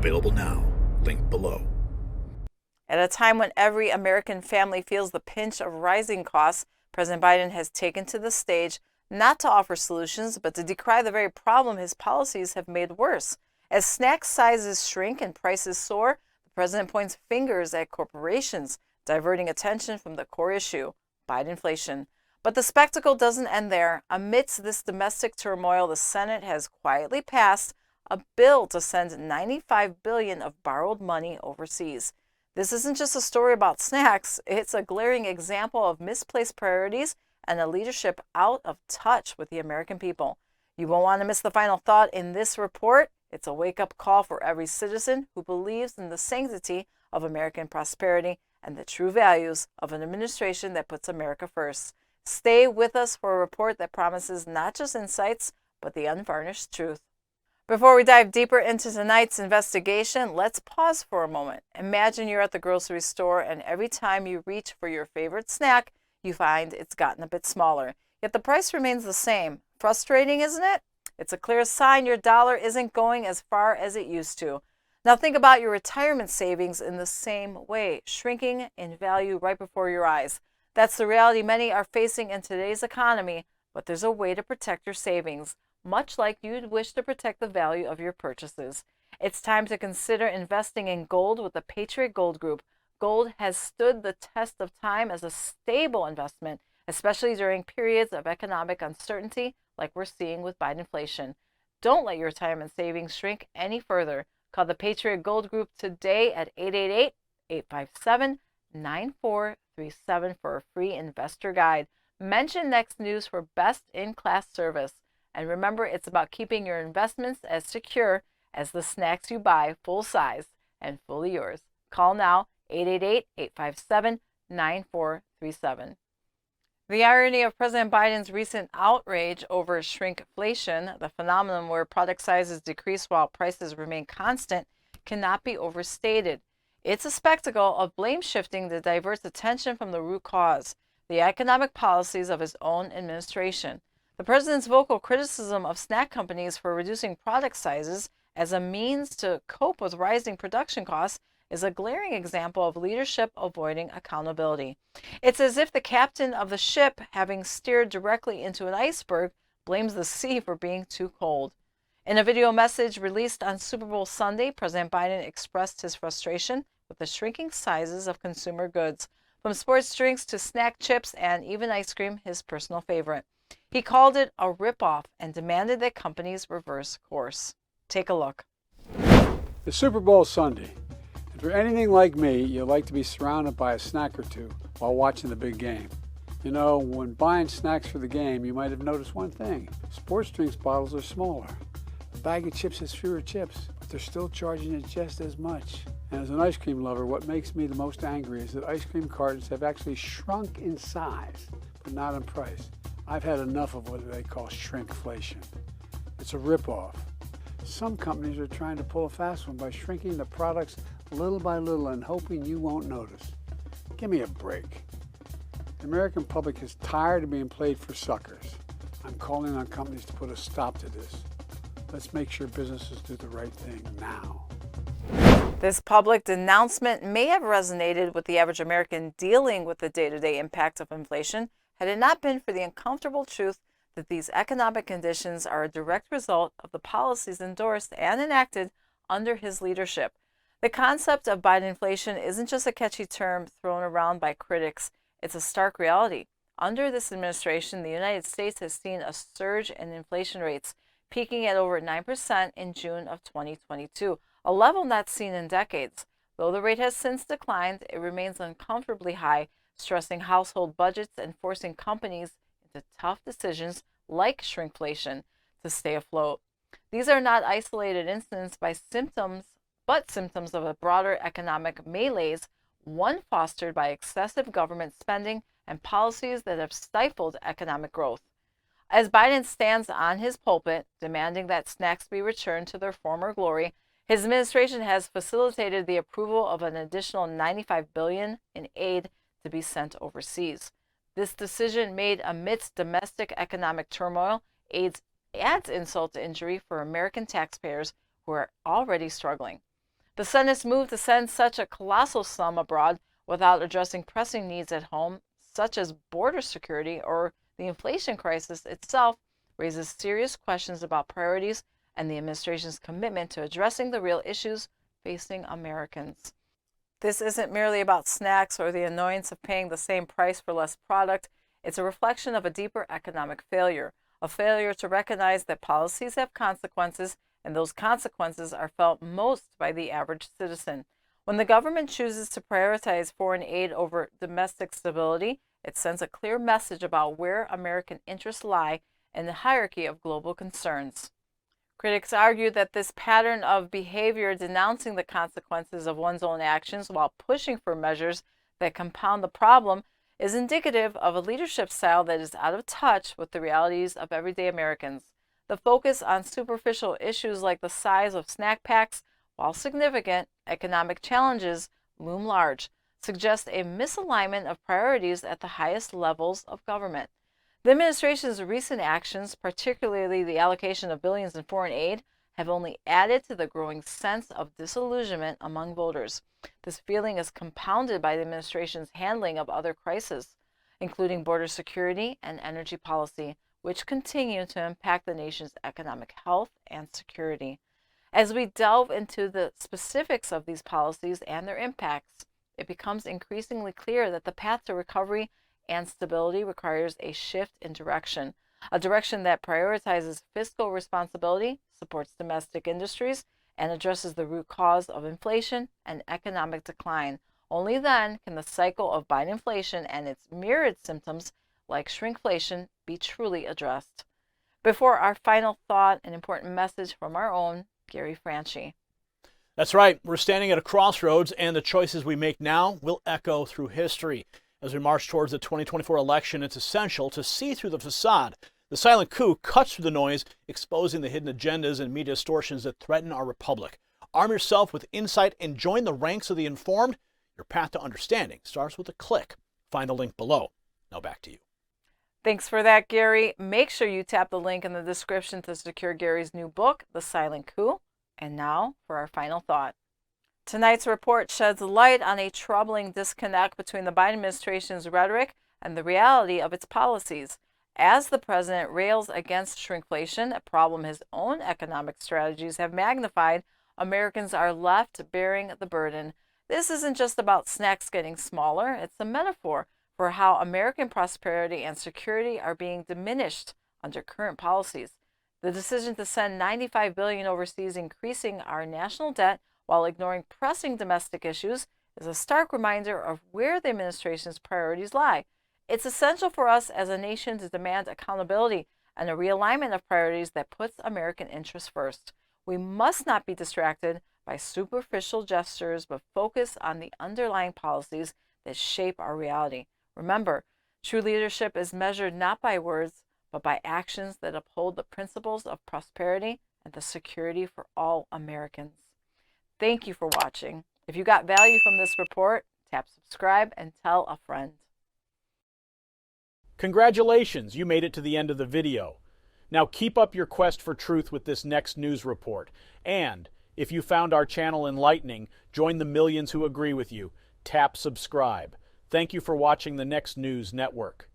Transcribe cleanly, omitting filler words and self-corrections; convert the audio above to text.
Available now. Link below. At a time when every American family feels the pinch of rising costs, President Biden has taken to the stage not to offer solutions, but to decry the very problem his policies have made worse. As snack sizes shrink and prices soar, the president points fingers at corporations, diverting attention from the core issue, Bidenflation. But the spectacle doesn't end there. Amidst this domestic turmoil, the Senate has quietly passed a bill to send $95 billion of borrowed money overseas. This isn't just a story about snacks, it's a glaring example of misplaced priorities and a leadership out of touch with the American people. You won't want to miss the final thought in this report. It's a wake-up call for every citizen who believes in the sanctity of American prosperity and the true values of an administration that puts America first. Stay with us for a report that promises not just insights, but the unvarnished truth. Before we dive deeper into tonight's investigation, let's pause for a moment. Imagine you're at the grocery store and every time you reach for your favorite snack, you find it's gotten a bit smaller. Yet the price remains the same. Frustrating, isn't it? It's a clear sign your dollar isn't going as far as it used to. Now think about your retirement savings in the same way, shrinking in value right before your eyes. That's the reality many are facing in today's economy, but there's a way to protect your savings, much like you'd wish to protect the value of your purchases. It's time to consider investing in gold with the Patriot Gold Group. Gold has stood the test of time as a stable investment, especially during periods of economic uncertainty like we're seeing with Bidenflation. Don't let your retirement savings shrink any further. Call the Patriot Gold Group today at 888-857-9437 for a free investor guide. Mention Next News for best-in-class service. And remember, it's about keeping your investments as secure as the snacks you buy, full size and fully yours. Call now, 888-857-9437. The irony of President Biden's recent outrage over shrinkflation, the phenomenon where product sizes decrease while prices remain constant, cannot be overstated. It's a spectacle of blame shifting that diverts attention from the root cause, the economic policies of his own administration. The president's vocal criticism of snack companies for reducing product sizes as a means to cope with rising production costs is a glaring example of leadership avoiding accountability. It's as if the captain of the ship, having steered directly into an iceberg, blames the sea for being too cold. In a video message released on Super Bowl Sunday, President Biden expressed his frustration with the shrinking sizes of consumer goods, from sports drinks to snack chips and even ice cream, his personal favorite. He called it a ripoff and demanded that companies reverse course. Take a look. The Super Bowl Sunday. If you're anything like me, you like to be surrounded by a snack or two while watching the big game. You know, when buying snacks for the game, you might have noticed one thing. Sports drinks bottles are smaller. A bag of chips has fewer chips, but they're still charging you just as much. And as an ice cream lover, what makes me the most angry is that ice cream cartons have actually shrunk in size, but not in price. I've had enough of what they call shrinkflation. It's a ripoff. Some companies are trying to pull a fast one by shrinking the products little by little and hoping you won't notice. Give me a break. The American public is tired of being played for suckers. I'm calling on companies to put a stop to this. Let's make sure businesses do the right thing now. This public denouncement may have resonated with the average American dealing with the day-to-day impact of inflation, had it not been for the uncomfortable truth that these economic conditions are a direct result of the policies endorsed and enacted under his leadership. The concept of Bidenflation isn't just a catchy term thrown around by critics, it's a stark reality. Under this administration, the United States has seen a surge in inflation rates, peaking at over 9% in June of 2022, a level not seen in decades. Though the rate has since declined, it remains uncomfortably high, stressing household budgets and forcing companies into tough decisions like shrinkflation to stay afloat. These are not isolated incidents but symptoms of a broader economic malaise, one fostered by excessive government spending and policies that have stifled economic growth. As Biden stands on his pulpit demanding that snacks be returned to their former glory, his administration has facilitated the approval of an additional $95 billion in aid to be sent overseas. This decision, made amidst domestic economic turmoil, adds insult to injury for American taxpayers who are already struggling. The Senate's move to send such a colossal sum abroad without addressing pressing needs at home, such as border security or the inflation crisis itself, raises serious questions about priorities and the administration's commitment to addressing the real issues facing Americans. This isn't merely about snacks or the annoyance of paying the same price for less product. It's a reflection of a deeper economic failure, a failure to recognize that policies have consequences, and those consequences are felt most by the average citizen. When the government chooses to prioritize foreign aid over domestic stability, it sends a clear message about where American interests lie in the hierarchy of global concerns. Critics argue that this pattern of behavior denouncing the consequences of one's own actions while pushing for measures that compound the problem is indicative of a leadership style that is out of touch with the realities of everyday Americans. The focus on superficial issues like the size of snack packs, while significant, economic challenges loom large, suggest a misalignment of priorities at the highest levels of government. The administration's recent actions, particularly the allocation of billions in foreign aid, have only added to the growing sense of disillusionment among voters. This feeling is compounded by the administration's handling of other crises, including border security and energy policy, which continue to impact the nation's economic health and security. As we delve into the specifics of these policies and their impacts, it becomes increasingly clear that the path to recovery and stability requires a shift in direction, a direction that prioritizes fiscal responsibility, supports domestic industries, and addresses the root cause of inflation and economic decline. Only then can the cycle of Biden inflation and its myriad symptoms, like shrinkflation, be truly addressed. Before our final thought, an important message from our own Gary Franchi. That's right. We're standing at a crossroads, and the choices we make now will echo through history. As we march towards the 2024 election, it's essential to see through the facade. The silent coup cuts through the noise, exposing the hidden agendas and media distortions that threaten our republic. Arm yourself with insight and join the ranks of the informed. Your path to understanding starts with a click. Find the link below. Now back to you. Thanks for that, Gary. Make sure you tap the link in the description to secure Gary's new book, The Silent Coup. And now for our final thought. Tonight's report sheds light on a troubling disconnect between the Biden administration's rhetoric and the reality of its policies. As the president rails against shrinkflation, a problem his own economic strategies have magnified, Americans are left bearing the burden. This isn't just about snacks getting smaller, it's a metaphor for how American prosperity and security are being diminished under current policies. The decision to send $95 billion overseas, increasing our national debt while ignoring pressing domestic issues, is a stark reminder of where the administration's priorities lie. It's essential for us as a nation to demand accountability and a realignment of priorities that puts American interests first. We must not be distracted by superficial gestures, but focus on the underlying policies that shape our reality. Remember, true leadership is measured not by words, but by actions that uphold the principles of prosperity and the security for all Americans. Thank you for watching. If you got value from this report, tap subscribe and tell a friend. Congratulations, you made it to the end of the video. Now keep up your quest for truth with this next news report. And if you found our channel enlightening, join the millions who agree with you. Tap subscribe. Thank you for watching the Next News Network.